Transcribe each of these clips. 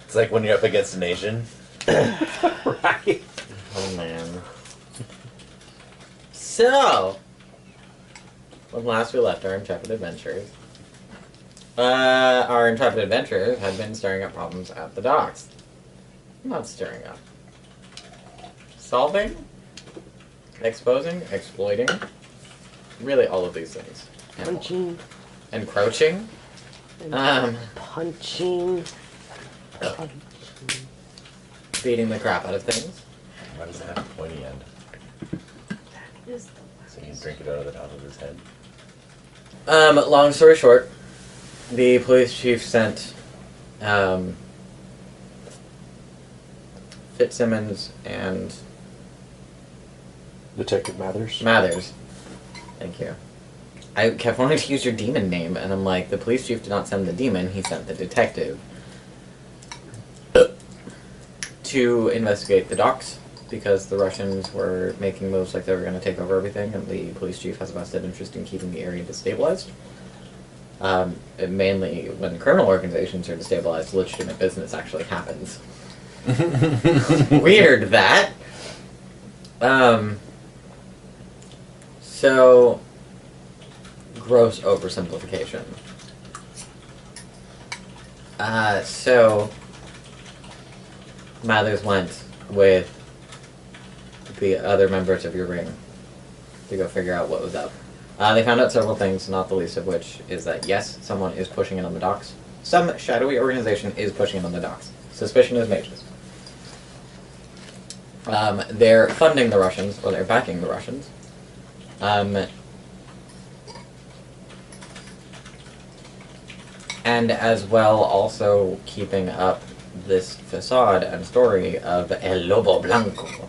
It's like when you're up against an Asian. Right. Oh man. So, when last we left our intrepid adventurers, had been stirring up problems at the docks. Not stirring up. Solving, exposing, exploiting. Really, all of these things. Punching. Encroaching. Punching. Beating the crap out of things. Why does it have a pointy end? So you can drink it out of the top of his head. Long story short, the police chief sent Fitzsimmons and Detective Mathers. Mathers. Thank you. I kept wanting to use your demon name, and I'm like, the police chief did not send the demon, he sent the detective. To investigate the docks, because the Russians were making moves like they were going to take over everything, and the police chief has a vested interest in keeping the area destabilized. Mainly, when criminal organizations are destabilized, legitimate business actually happens. Weird, that. So, gross oversimplification. So, Mathers went with the other members of your ring to go figure out what was up. They found out several things, not the least of which is that, yes, someone is pushing in on the docks. Some shadowy organization is pushing in on the docks. Suspicion is mages. They're funding the Russians, or they're backing the Russians. And as well, also keeping up this facade and story of El Lobo Blanco,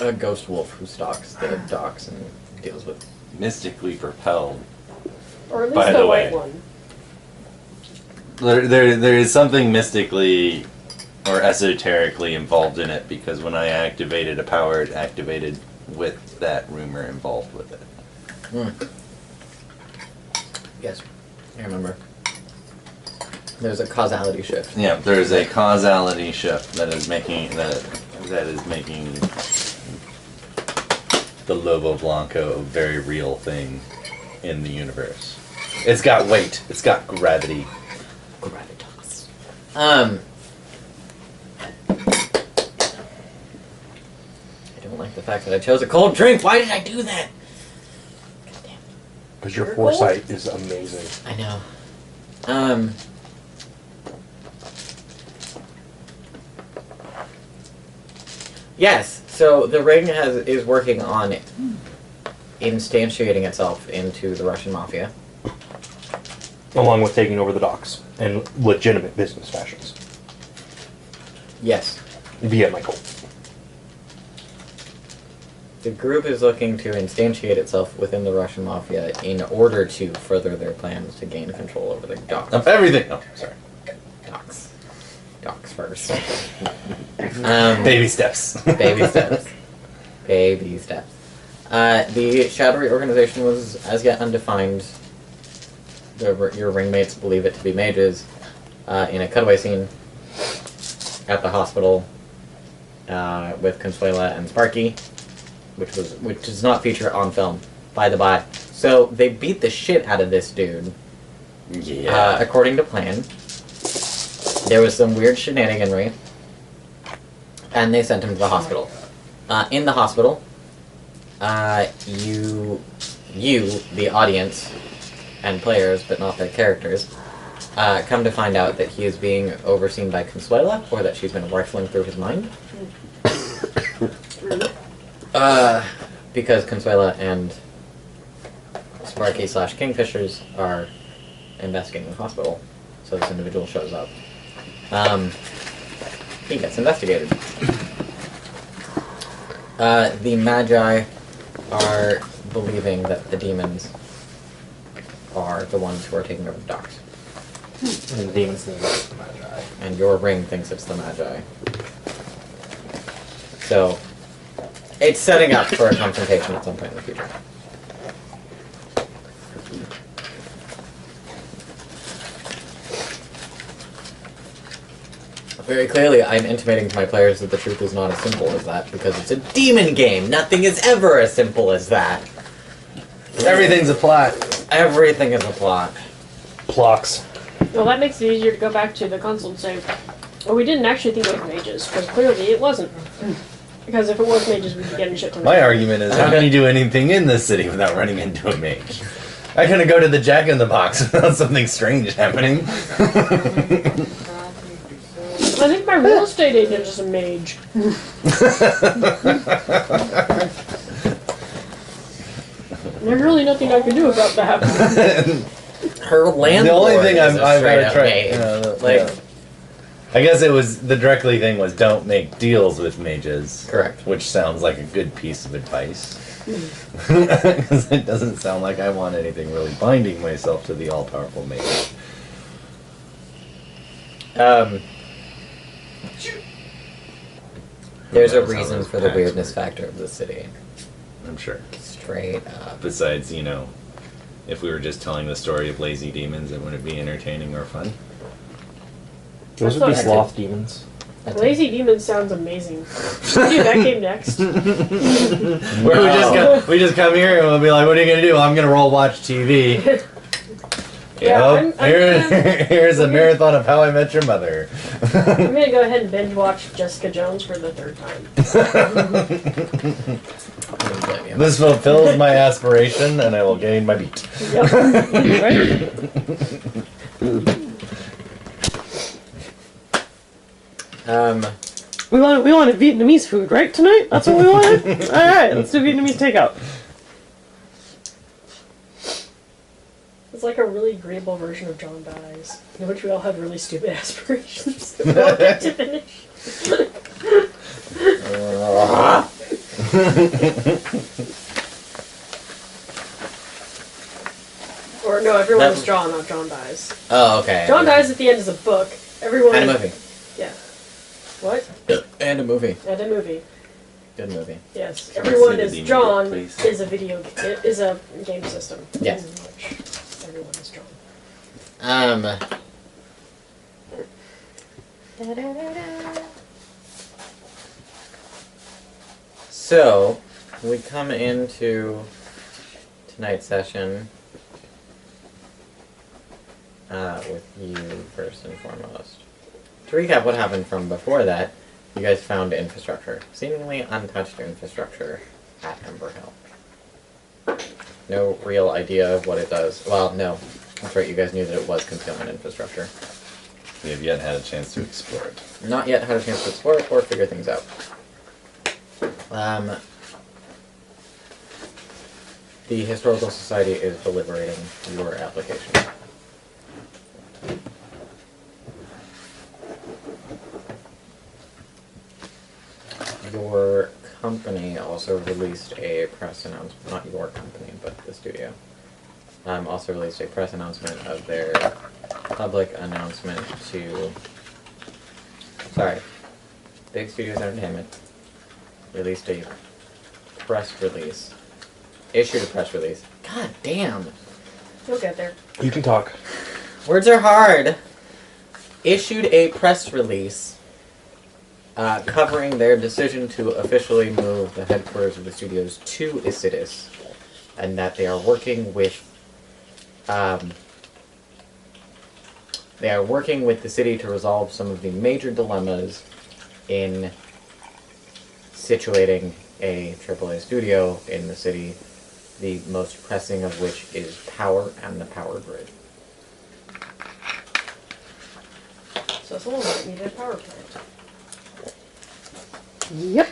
a ghost wolf who stalks the docks and deals with... Mystically propelled. Or at By least the the white way. one. There is something mystically or esoterically involved in it, because when I activated a power, it activated with that rumor involved with it. Yes, I remember. There's a causality shift. Yeah, there is a causality shift that is making the Lobo Blanco a very real thing in the universe. It's got weight. It's got gravity. Gravitas. I don't like the fact that I chose a cold drink. Why did I do that? Goddamn. Because your foresight is amazing. I know. Yes, so the ring is working on instantiating itself into the Russian mafia. Along with taking over the docks in legitimate business fashions. Yes. Via Michael. The group is looking to instantiate itself within the Russian mafia in order to further their plans to gain control over the docks. Of everything. Oh, sorry. Docks. Docks first. Baby steps. Baby steps. Baby steps. The shadowy organization was as yet undefined. Your ringmates believe it to be mages. In a cutaway scene at the hospital with Consuela and Sparky, which does not feature on film, by the by. So they beat the shit out of this dude. Yeah. According to plan. There was some weird shenaniganry, and they sent him to the hospital. In the hospital, you, the audience, and players, but not their characters, come to find out that he is being overseen by Consuela, or that she's been rifling through his mind. Because Consuela and Sparky / Kingfishers are investigating the hospital, so this individual shows up. He gets investigated. The Magi are believing that the demons are the ones who are taking over the docks. And the demons think it's the Magi. And your ring thinks it's the Magi. So, it's setting up for a confrontation at some point in the future. very clearly, I'm intimating to my players that the truth is not as simple as that, because it's a demon game. Nothing is ever as simple as that. Everything's a plot. Everything is a plot. Plocks. Well, that makes it easier to go back to the console and say, well, we didn't actually think it was mages, because clearly it wasn't. Because if it was mages, we'd be getting shit from My argument is, how can you do anything in this city without running into a mage? I couldn't go to the Jack in the Box without something strange happening. I think my real estate agent is a mage. There's really nothing I can do about that. Her landlord The only thing is I've straight got to up try. mage. Like, I guess it was the directly thing was don't make deals with mages. correct. Which sounds like a good piece of advice. Because it doesn't sound like I want anything really binding myself to the all-powerful mage. There's a That's how reason those for the pacts weirdness work. factor of the city. I'm sure. Straight up. Besides, if we were just telling the story of lazy demons, it wouldn't be entertaining or fun. Those That's would be not- sloth demons. Lazy Demon sounds amazing. Should we do that game next? Where we just come here and we'll be like, what are you gonna do? I'm gonna roll watch TV. Yeah, Here's a marathon of How I Met Your Mother. I'm gonna go ahead and binge watch Jessica Jones for the 3rd time. This fulfills my aspiration and I will gain my beat. Yep. Right? We wanted Vietnamese food, right, tonight? That's what we wanted? Alright, let's do Vietnamese takeout. It's like a really agreeable version of John Dies, in which we all have really stupid aspirations that we all get to finish. Or no, everyone is John, not John Dies. Oh, okay. John Dies at the end is a book. Everyone. And a movie. Yeah. What? And a movie. And a movie. Good movie. Yes. Can I Everyone see the is demon John book, please? is a is a game system. Yes. In which everyone is John. So, we come into tonight's session with you first and foremost. To recap what happened from before that, you guys found infrastructure. Seemingly untouched infrastructure at Ember Hill. No real idea of what it does. Well, no. That's right, you guys knew that it was concealment infrastructure. We have yet had a chance to explore it. Not yet had a chance to explore it or figure things out. The Historical Society is deliberating your application. Your company also released a press announcement, not your company, but the studio, also released a press announcement of their public announcement to, Big Studios Entertainment released a press release, issued a press release. God damn. You'll get there. You can talk. Words are hard. Issued a press release covering their decision to officially move the headquarters of the studios to Isidis, and that they are working with the city to resolve some of the major dilemmas in situating a AAA studio in the city, the most pressing of which is power and the power grid. So someone might need a power plant. Yep.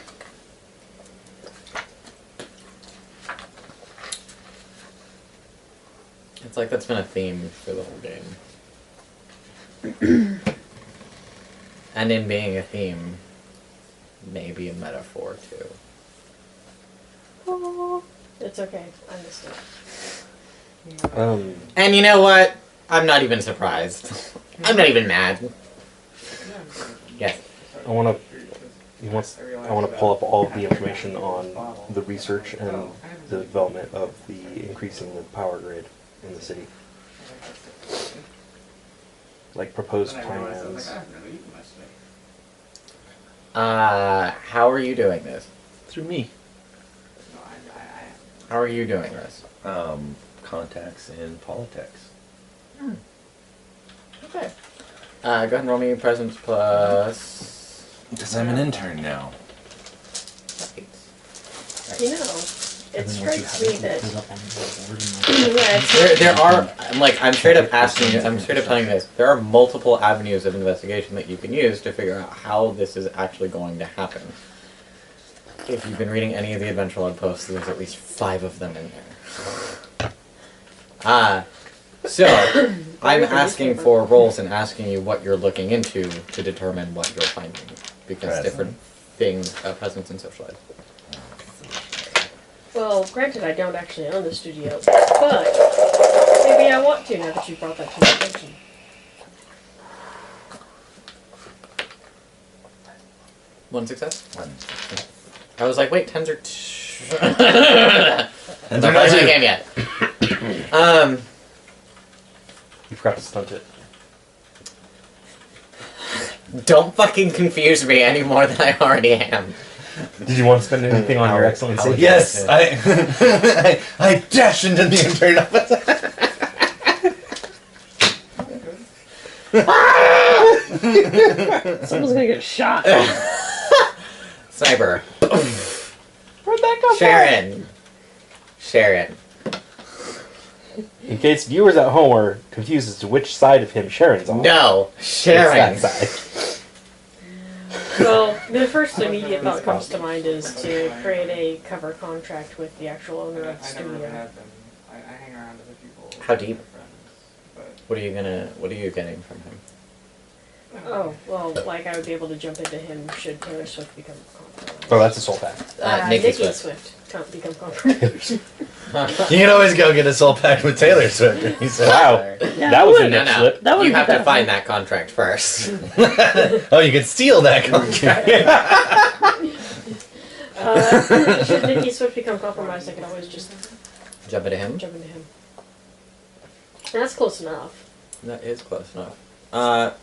It's like that's been a theme for the whole game. And in being a theme, maybe a metaphor too. It's okay. I missed it. And you know what? I'm not even surprised. I'm not even mad. Yes. I want to pull up all of the information on the research and the development of the increasing the power grid in the city. Like proposed plans. How are you doing this? Through me. How are you doing this? Contacts in politics. Okay. Go ahead and roll me presence plus. Because I'm an intern now. You know, it strikes me that There are, I'm straight up asking you, I'm straight up telling you this. There are multiple avenues of investigation that you can use to figure out how this is actually going to happen. If you've been reading any of the Adventure Log posts, there's at least 5 of them in there. So, I'm asking for rolls and asking you what you're looking into to determine what you're finding. Because different things, presence and socialize. well, granted, I don't actually own the studio, but maybe I want to now that you brought that to my attention. One success? One. I was like, wait, 10s are... I'm They're not not playing the two. game yet. You forgot to stunt it. Don't fucking confuse me any more than I already am. Did you want to spend anything on your excellency? Yes, I dash into the intern office. Someone's gonna get shot. Sniper. Where'd that come Sharon. Sharon. In case viewers at home are confused as to which side of him Sharon's on. No. It's Sharon. that side. from? Well, the first immediate thought that comes to mind is to create a cover contract with the actual owner of the studio. I hang around other people. How deep? But What are you getting from him? Oh, well, like I would be able to jump into him should Taylor Swift become compromised. Oh, that's a soul pack. Nikki Nikki Swift. Swift can't become compromised. You can always go get a soul pact with Taylor Swift. He said, Wow. Yeah, That was a No, neck no. slip. That You wouldn't have be to bad. find that contract first. oh, you can steal that contract. Should Nikki Swift become compromised, I can always just Jump into him? jump into him. And that's close enough. That is close enough.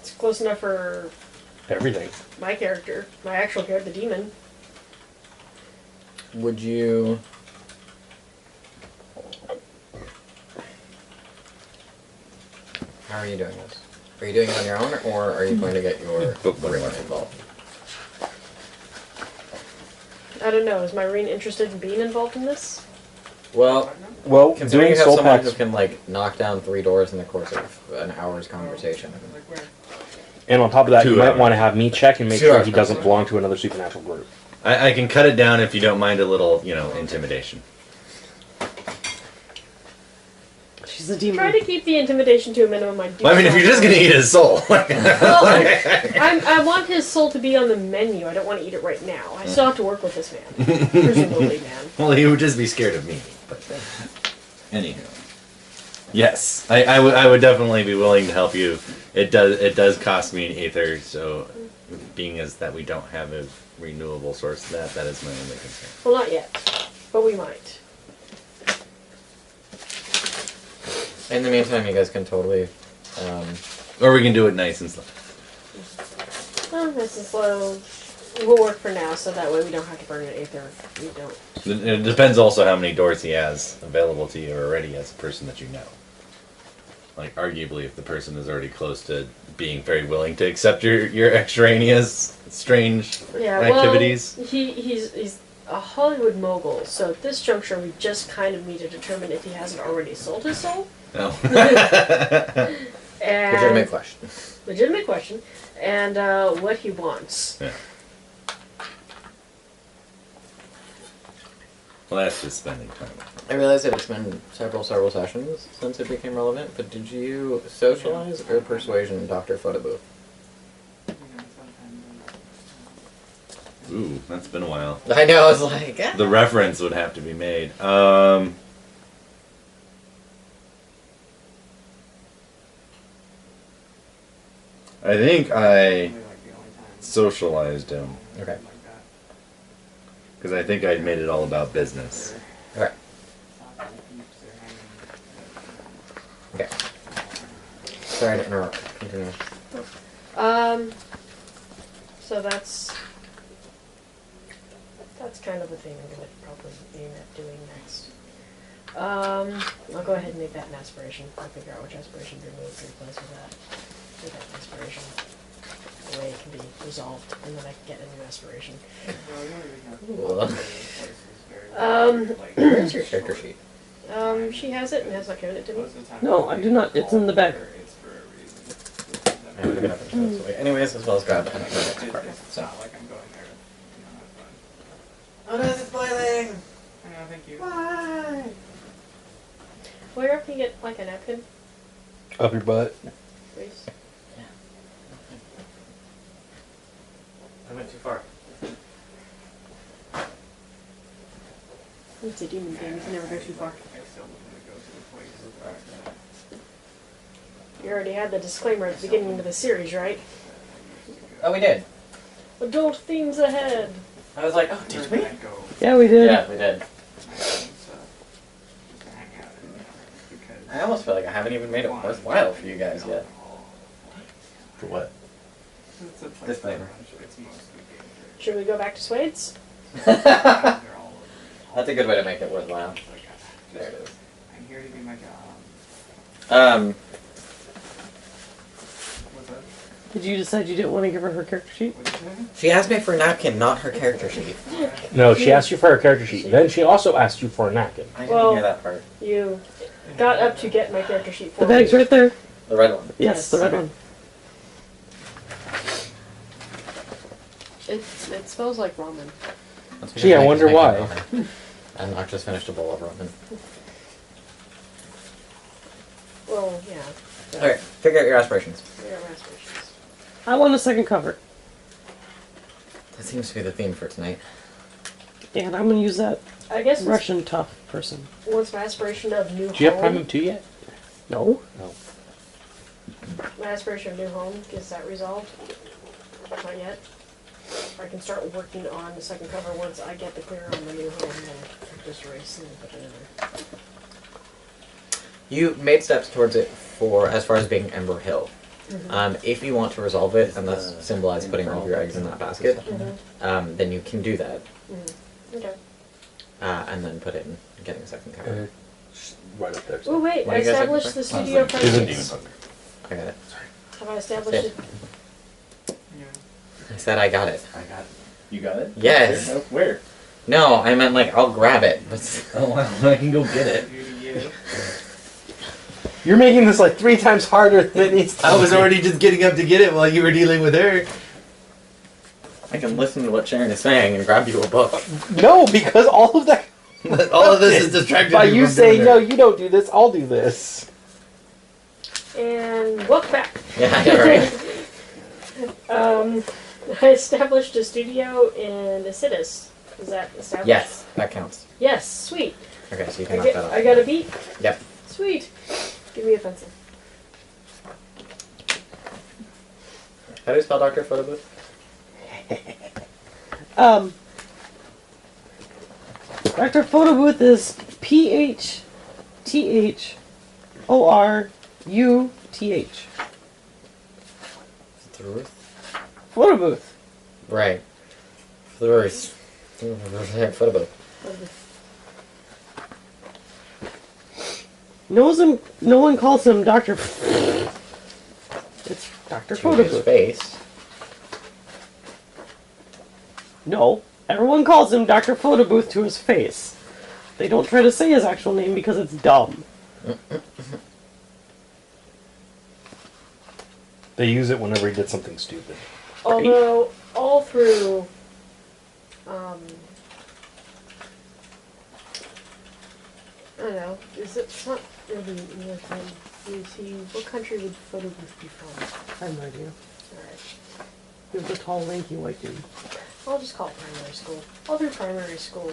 It's close enough for Everything. my character, my actual character, the demon. Would you... How are you doing this? Are you doing it on your own, or are you going to get your Marine involved? I don't know, is Myrene interested in being involved in this? Well, Well, considering doing you have soul someone packs, who can, knock down 3 doors in the course of an hour's conversation. like where? and on top of that, 2 you might hours. want to have me check and make 2 sure hours. he doesn't belong to another supernatural group. I can cut it down if you don't mind a little, intimidation. She's a demon. Try to keep the intimidation to a minimum. I do. Well, I mean, if you're just gonna eat his soul. Well, I want his soul to be on the menu. I don't want to eat it right now. I still have to work with this man. Presumably, man. Well, he would just be scared of me. But anyhow, yes, I would definitely be willing to help you. It does cost me an aether, so being as that we don't have a renewable source of that is my only concern. Well, not yet, but we might. In the meantime, you guys can totally... Or we can do it nice and slow. Well, nice and slow. We'll work for now, so that way we don't have to burn an aether. We don't. It depends also how many doors he has available to you already as a person that you know. Like, arguably, if the person is already close to being very willing to accept your extraneous, strange activities. Well, he's a Hollywood mogul, so at this juncture we just kind of need to determine if he hasn't already sold his soul. No. And Legitimate question. Legitimate question. And what he wants. Yeah. Well, that's just spending time. I realize that it's been several sessions since it became relevant, but did you socialize or persuasion Dr. Photobooth? Ooh, that's been a while. I know, I was like... ah. The reference would have to be made. I think I socialized him Okay. because I think I'd made it all about business. Okay. Okay. Sorry to interrupt. Continue. So that's That's kind of a thing I'm going to probably aim at doing next. I'll go ahead and make that an aspiration. I'll figure out which aspiration to remove to replace with that. Make that an aspiration. The way it can be resolved, and then I can get a new aspiration. Where's your character sheet? She has it and has not given it to me. No, I do not. It's in the back. I'm gonna have to throw this away. Anyways, as well as grab another next part. So. Like I'm going there. Oh no, it's boiling! I know, thank you. Why? Where can you get like a napkin, Up your butt. please? I went too far. It's a demon game. You can never go too far. I still want to go to the place. You already had the disclaimer at the beginning of the series, right? Oh, we did. Adult themes ahead. I was like, oh, did we? Yeah, we did. Yeah, we did. I almost feel like I haven't even made it worthwhile for you guys yet. For what? Disclaimer. Should we go back to Swade's? That's a good way to make it worthwhile. There it is. I'm here to do my job. What's that? Did you decide you didn't want to give her her character sheet? What'd you say? She asked me for a napkin, not her character sheet. No, she asked you for her character sheet. Then she also asked you for a napkin. I didn't Well- hear that part. You got up to get my character sheet for The bag's me. right there. The red one. Yes, the red one. It smells like ramen. That's Gee, I because wonder Mike why. is making ramen. And I just finished a bowl of ramen. Well, yeah. Alright, figure out your aspirations. We got aspirations. I want a second cover. That seems to be the theme for tonight. And I'm going to use that I guess it's, Russian tough person. what's my aspiration of new Do you have Prime home? Move 2 yet? No. No. My aspiration of new home, is that resolved? Not yet. I can start working on the second cover once I get the clear on the new home, and just erase and put it in there. You made steps towards it for as far as being Ember Hill. If you want to resolve it and thus symbolize putting all of your eggs in that basket, then you can do that. Okay. And then put it in getting a second cover. Right up there. Oh wait, What I do you guys established think? the studio Isn't demon presence. bunker. I got it. Have I established it? I said I got it. I got it. You got it? Yes. Where? No, I meant like I'll grab it. But Oh, well, I can go get it. You're making this like 3 times harder than it needs to I was be. already just getting up to get it while you were dealing with her. I can listen to what Sharon is saying and grab you a book. No, because all of that. All of this is distracted By me you from saying, doing no, it. you don't do this, I'll do this. And welcome back. Yeah, right. I established a studio in Acidus. Is that established? Yes, that counts. Yes, sweet. Okay, so you I, can knock get, that off. I got a beat? Yep. Sweet. Give me a pencil. How do you spell Dr. Photo Booth? Dr. Photo Booth is PHTHORUTH. Truth? Photo Booth. Right. Truth. Photo Booth. No one calls him Dr. It's Dr. To Photo his Booth. face. No, everyone calls him Dr. Photo Booth to his face. They don't try to say his actual name because it's dumb. They use it whenever he did something stupid. Although, all through, I don't know, it's not really English. What country would Photo Booth be from? I have no idea. Alright. He was a tall, lanky white dude. I'll just call it primary school. All through primary school,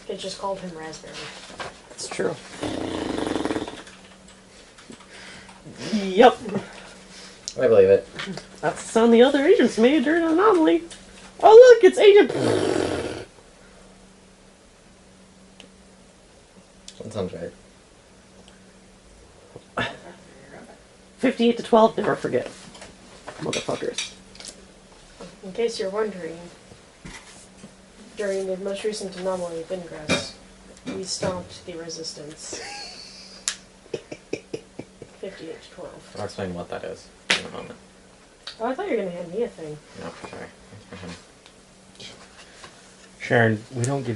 they just called him Raspberry. It's true. Yep. I believe it. That's the sound the other agents made during an anomaly. Oh look, it's Agent... That sounds right. 58 to 12, never forget. Motherfuckers. In case you're wondering, during the most recent anomaly of Ingress, we stomped the resistance 58 to 12. I'll explain what that is in a moment. Oh, I thought you were going to hand me a thing. No, sorry. Thanks for him. Sharon, we don't give